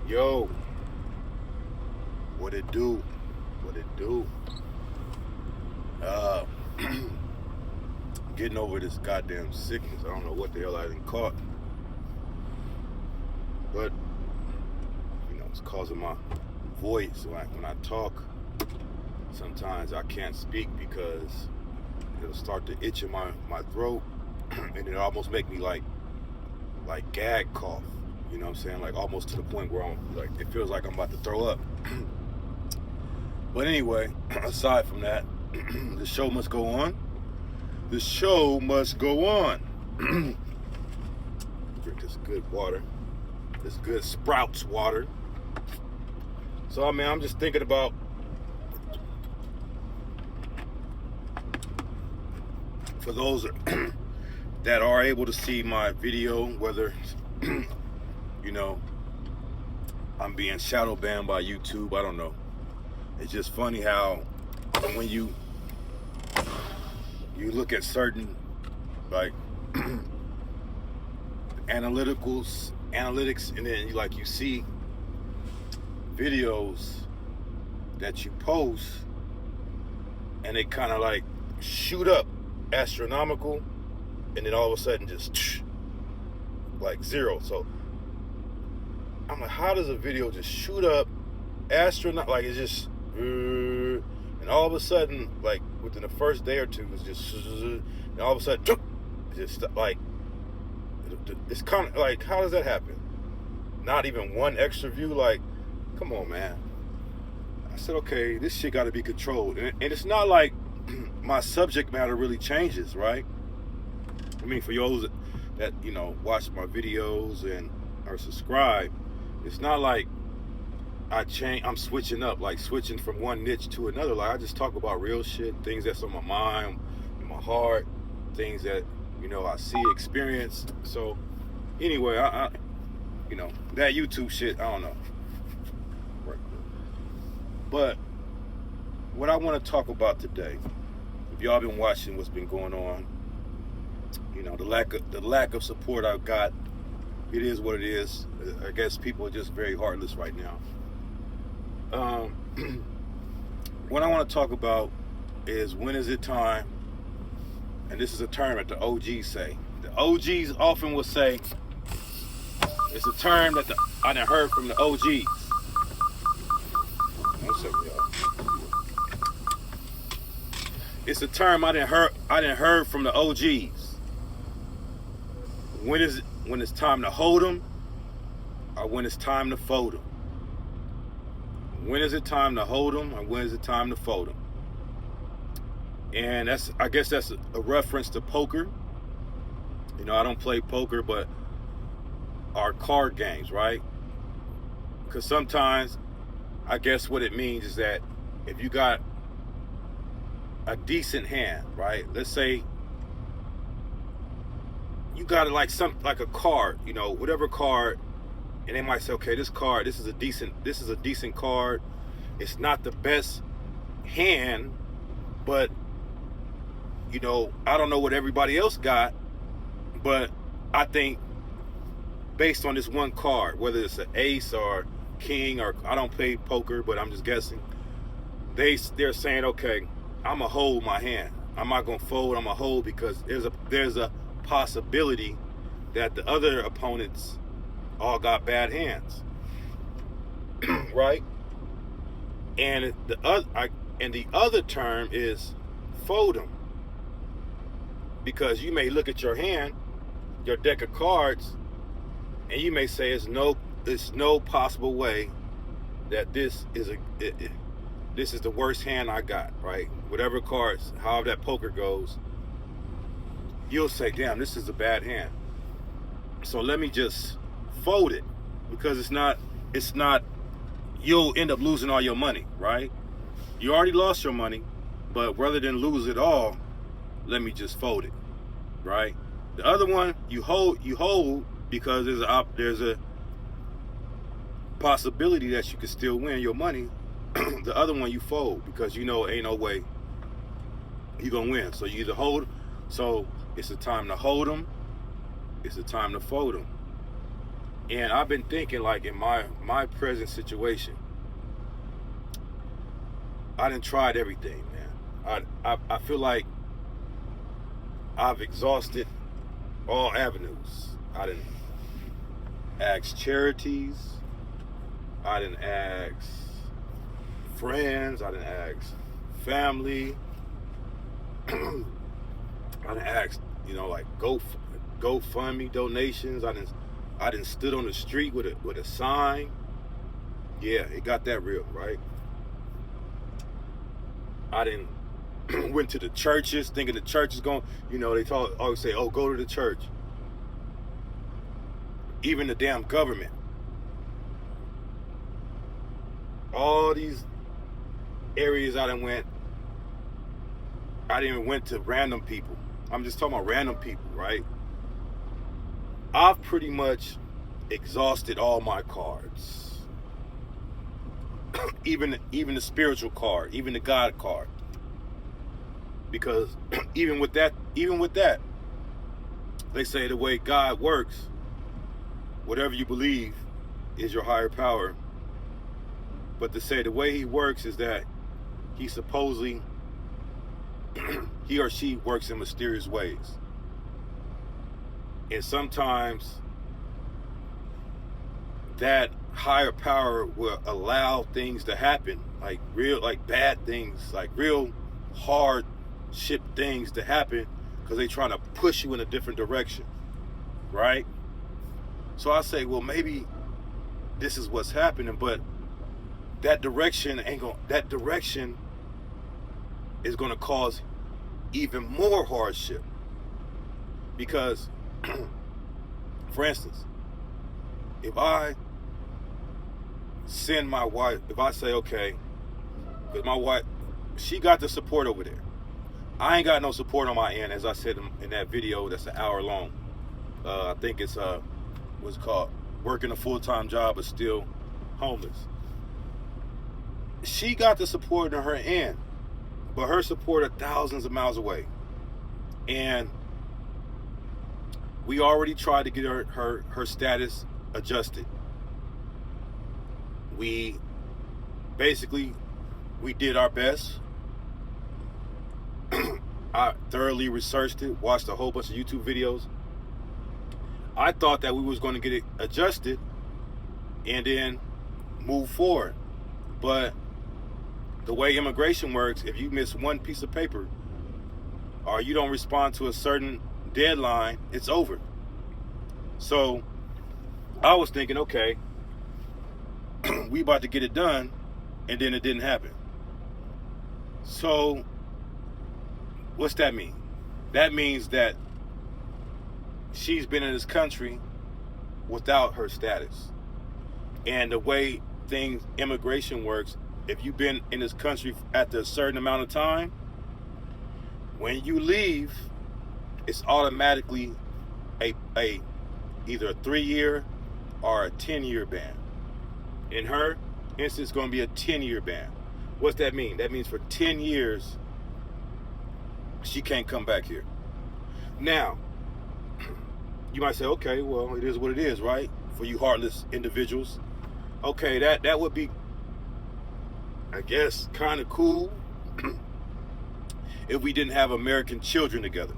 Yo, what it do? What it do? Uh, Getting over this goddamn sickness. I don't know what the hell I done caught, but it's causing my voice. Like when I talk, sometimes I can't speak because it'll start to itch in my throat, and it almost make me like gag cough. You know what I'm saying? Like almost to the point where I'm like, it feels like I'm about to throw up. But anyway, aside from that, the show must go on. The show must go on. Drink this good water. This good Sprouts water. So, I'm just thinking about for those that are able to see my video, whether, I'm being shadow banned by YouTube, I don't know. It's just funny how when you look at certain like analytics, and then you see videos that you post, and they kind of like shoot up astronomical, and then all of a sudden just like zero. So I'm like, how does a video just shoot up astronaut? Like it's just, and all of a sudden, like within the first day or two, it's just, and all of a sudden, it's just like, it's kind of like, how does that happen? Not even one extra view. Like, come on, man. I said, okay, this shit got to be controlled, and it's not like my subject matter really changes, right? I mean, for those that watch my videos and are subscribed, it's not like I'm switching up, like switching from one niche to another. Like I just talk about real shit, things that's on my mind, in my heart, things that I see, experience. So anyway, I that YouTube shit, I don't know. But what I want to talk about today, if y'all been watching what's been going on, the lack of support I've got, it is what it is. I guess people are just very heartless right now. What I want to talk about is, when is it time? And this is a term that the OGs say. The OGs often will say, it's a term that I done heard from the OGs. One second, y'all. It's a term I done heard from the OGs. When it's time to hold them, or when it's time to fold them? When is it time to hold them, and when is it time to fold them? And I guess that's a reference to poker. I don't play poker, but our card games, right? Because sometimes, I guess what it means is that if you got a decent hand, right? Let's say you got like a card, whatever card. And they might say, okay, this is a decent card. It's not the best hand, but I don't know what everybody else got, but I think based on this one card, whether it's an ace or king, or I don't play poker, but I'm just guessing, they're saying, okay, I'm gonna hold my hand. I'm not gonna fold. I'm gonna hold because there's a possibility that the other opponents all got bad hands, right? And the other term is fold 'em, because you may look at your hand, your deck of cards, and you may say it's no possible way that this is the worst hand I got, right? Whatever cards, however that poker goes, you'll say, damn, this is a bad hand. So let me just fold it, because it's not, you'll end up losing all your money, right? You already lost your money, but rather than lose it all, let me just fold it, right? The other one, you hold because there's a possibility that you could still win your money. The other one you fold because ain't no way you're gonna win. So you either hold. So it's a time to hold them, it's a time to fold them. And I've been thinking, like, in my present situation, I done tried everything, man. I feel like I've exhausted all avenues. I done asked charities. I done asked friends. I done asked family. I done asked, like GoFundMe donations. I done stood on the street with a sign. Yeah, it got that real, right? I done went to the churches, thinking the church is going. They always say, "Oh, go to the church." Even the damn government. All these areas I done went. I didn't even went to random people. I'm just talking about random people, right? I've pretty much exhausted all my cards. even the spiritual card, even the God card. Because even with that, they say the way God works, whatever you believe is your higher power. But to say the way he works is that he supposedly he or she works in mysterious ways. And sometimes that higher power will allow things to happen, like bad things, like real hardship things to happen, because they're trying to push you in a different direction, right? So I say, well, maybe this is what's happening, but that direction is going to cause even more hardship. Because, for instance, if I send my wife, if I say, okay, because my wife, she got the support over there. I ain't got no support on my end, as I said in that video that's an hour long. I think it's what's it called, working a full-time job but still homeless. She got the support on her end, but her support are thousands of miles away. And we already tried to get her status adjusted. We did our best. I thoroughly researched it, watched a whole bunch of YouTube videos. I thought that we was going to get it adjusted and then move forward. But the way immigration works, if you miss one piece of paper or you don't respond to a certain deadline, it's over. So I was thinking, okay, we about to get it done, and then it didn't happen. So what's that mean? That means that she's been in this country without her status. And the way immigration works, if you've been in this country after a certain amount of time, when you leave, it's automatically either a 3-year or a 10-year ban. In her instance, it's going to be a 10-year ban. What's that mean? That means for 10 years, she can't come back here. Now, you might say, okay, well, it is what it is, right? For you heartless individuals. Okay, that would be, I guess, kind of cool if we didn't have American children together,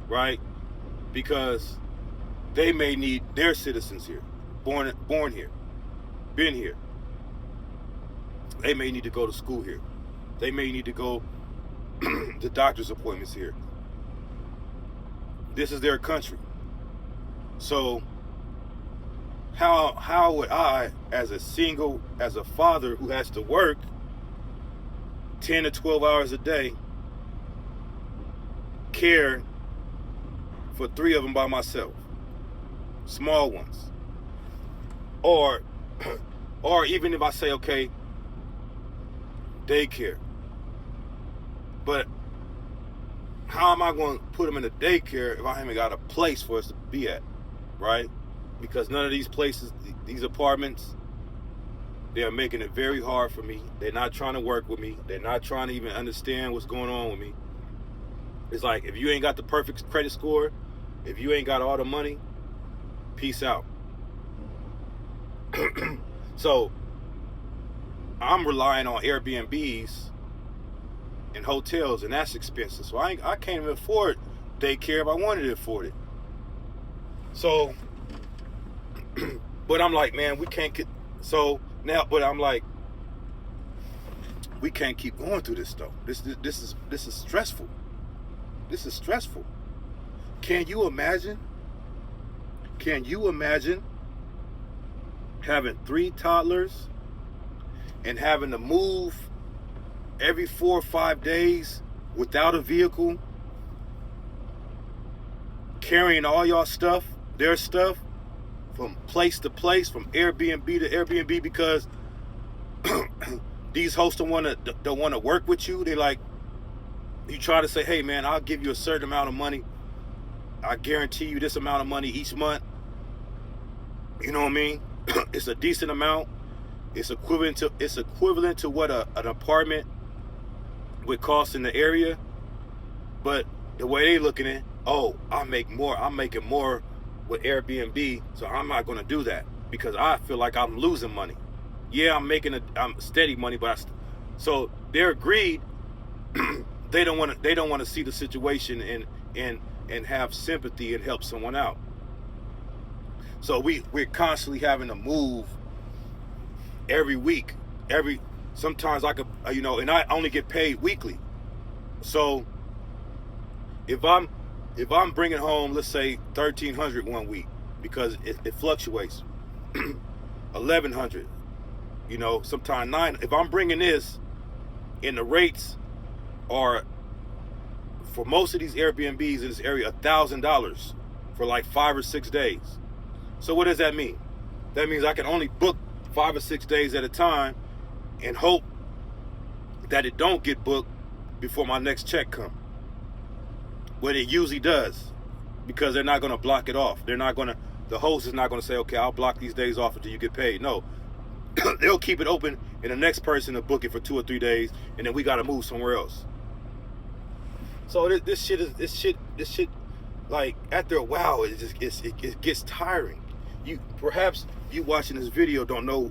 right? Because they may need their citizens here, born here, been here. They may need to go to school here. They may need to go to doctor's appointments here. This is their country. So how would I, as a father who has to work 10 to 12 hours a day, care for 3 of them by myself, small ones? Or even if I say, okay, daycare, but how am I going to put them in a daycare if I haven't got a place for us to be at, right? Because none of these places, these apartments, they're making it very hard for me. They're not trying to work with me. They're not trying to even understand what's going on with me. It's like, if you ain't got the perfect credit score, if you ain't got all the money, peace out. So I'm relying on Airbnbs and hotels, and that's expensive. So I can't even afford daycare if I wanted to afford it. So, but I'm like, man, we can't get. So now, but I'm like, we can't keep going through this though. This is stressful. This is stressful. Can you imagine? Can you imagine having 3 toddlers and having to move every 4 or 5 days without a vehicle, carrying all y'all stuff, their stuff, from place to place, from Airbnb to Airbnb, because these hosts don't want to work with you. They like, you try to say, hey man, I'll give you a certain amount of money. I guarantee you this amount of money each month. You know what I mean? It's a decent amount. It's equivalent to what an apartment would cost in the area. But the way they looking at it, oh, I'm making more with Airbnb, so I'm not going to do that because I feel like I'm losing money. Yeah, I'm steady money, but so they're agreed. They don't want to see the situation and have sympathy and help someone out. So we're constantly having to move every week. Sometimes I could, and I only get paid weekly. So if I'm bringing home, let's say $1,300 one week, because it fluctuates, $1,100, sometimes $900. If I'm bringing this, and the rates are for most of these Airbnbs in this area $1,000 for like 5 or 6 days. So what does that mean? That means I can only book 5 or 6 days at a time and hope that it don't get booked before my next check comes. But it usually does, because they're not going to block it off. The host is not going to say, okay, I'll block these days off until you get paid. No, they'll keep it open, and the next person to book it for 2 or 3 days, and then we got to move somewhere else. So this shit, like after a while, it gets tiring. Perhaps you watching this video don't know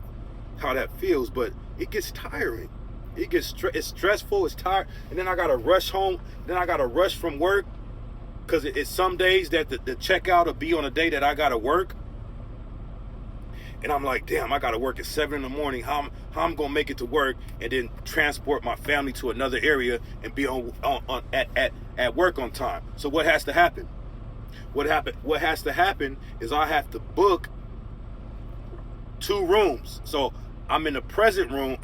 how that feels, but it gets tiring. It's stressful, it's tired, and then I gotta rush home. Then I gotta rush from work, because it's some days that the checkout will be on a day that I gotta work, and I'm like, damn, I gotta work at 7 in the morning. How I'm gonna make it to work and then transport my family to another area and be at work on time? So what has to happen? What has to happen is I have to book 2 rooms. So I'm in the present room.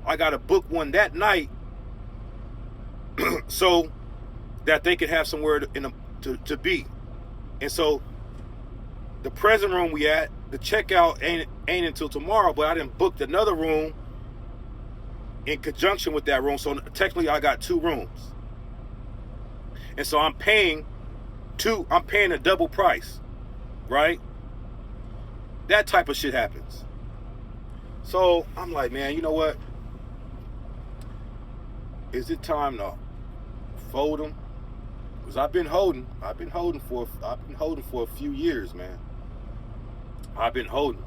I got to book one that night so that they can have somewhere to be. And so the present room we at, the checkout ain't until tomorrow, but I didn't book another room in conjunction with that room. So technically I got 2 rooms. And so I'm paying a double price, right? That type of shit happens. So I'm like, man, you know what? Is it time to fold them? Because I've been holding for a few years, man. I've been holding.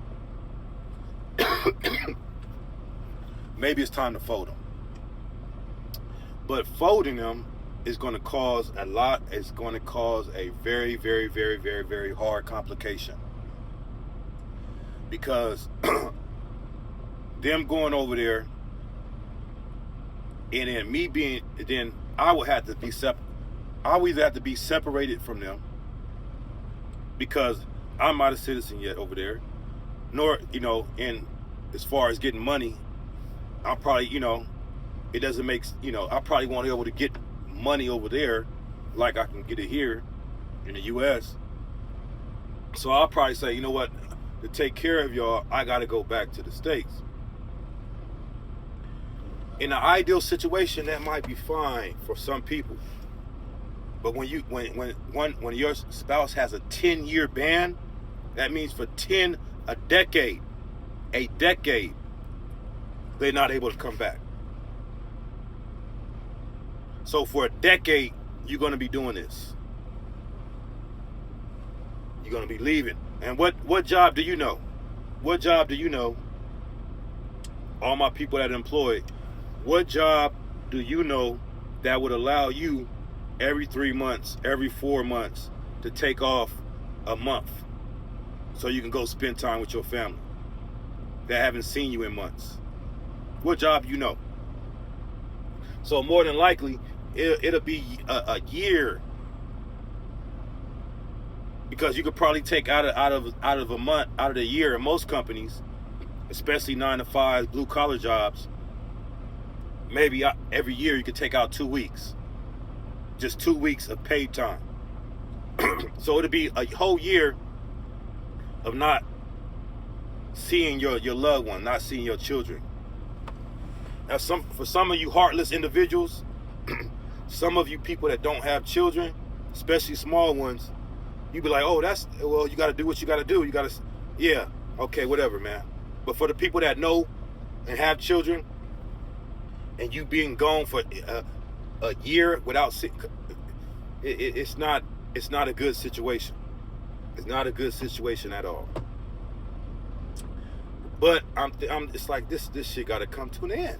Maybe it's time to fold them. But folding them is going to cause a lot. It's going to cause a very, very, very, very, very hard complication. Because them going over there, and then then I would have to be I would either have to be separated from them, because I'm not a citizen yet over there, nor, in as far as getting money, I'm probably, it doesn't make, I probably won't be able to get money over there like I can get it here in the US. So I'll probably say, you know what, to take care of y'all, I got to go back to the States. In an ideal situation, that might be fine for some people. But when your spouse has a 10-year ban, that means for a decade, they're not able to come back. So for a decade, you're going to be doing this. You're going to be leaving. And what job do you know? what job do you know? All my people that are employed, what job do you know that would allow you every 3 months, every 4 months to take off a month so you can go spend time with your family that haven't seen you in months? What job you know? So more than likely, it'll be a year, because you could probably take out of a month, out of the year, in most companies, especially 9-to-5 blue collar jobs, maybe every year you could take out 2 weeks, just 2 weeks of paid time. So it'll be a whole year of not seeing your loved one, not seeing your children. Now, for some of you heartless individuals, some of you people that don't have children, especially small ones, you be like, oh, well, you got to do what you got to do. You got to, yeah, okay, whatever, man. But for the people that know and have children, and you being gone for a year without, it's not a good situation. It's not a good situation at all. But it's like this shit got to come to an end.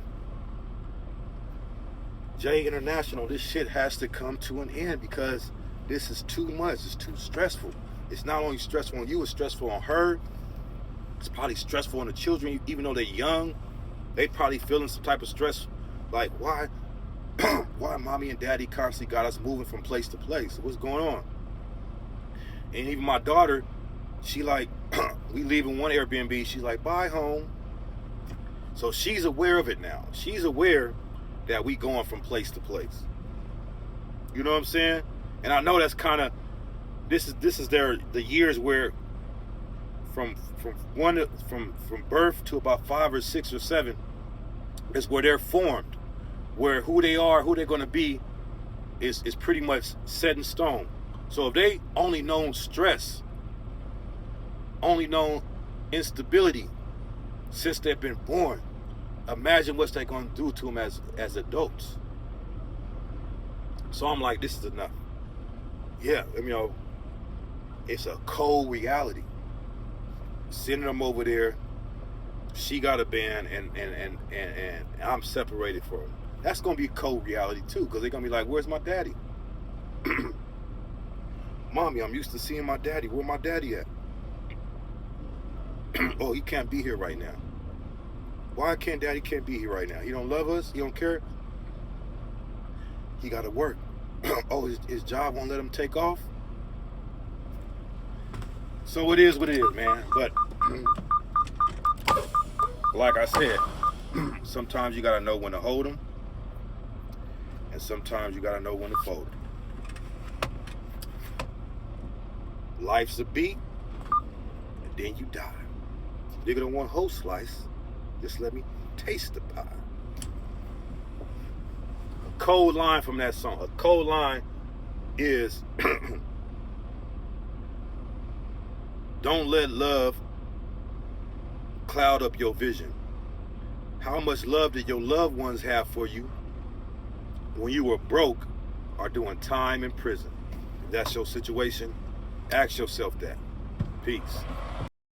International, this shit has to come to an end, because this is too much. It's too stressful. It's not only stressful on you, it's stressful on her. It's probably stressful on the children, even though they're young. They probably feeling some type of stress, like, why mommy and daddy constantly got us moving from place to place? What's going on? And even my daughter, she like, we leaving one Airbnb, she's like, bye home. So she's aware of it now. She's aware that we going from place to place. You know what I'm saying? And I know that's kind of, this is the years where from birth to about 5 or 6 or 7 is where they're formed, where who they are, who they're going to be is pretty much set in stone. So if they only known stress, only known instability since they've been born, imagine what they're going to do to them as adults. So I'm like, this is enough. Yeah, it's a cold reality. Sending them over there, she got a band, and I'm separated from them. That's gonna be a cold reality too, because they're gonna be like, where's my daddy? Mommy, I'm used to seeing my daddy. Where my daddy at? Oh, he can't be here right now. Why daddy can't be here right now? He don't love us? He don't care? He gotta work. Oh, his job won't let him take off? So it is what it is, man. But like I said, sometimes you gotta know when to hold them, and sometimes you gotta know when to fold them. Life's a beat, and then you die. Nigga don't want whole slice, just let me taste the pie. A cold line from that song. A cold line is don't let love cloud up your vision. How much love did your loved ones have for you when you were broke or doing time in prison? If that's your situation, ask yourself that. Peace.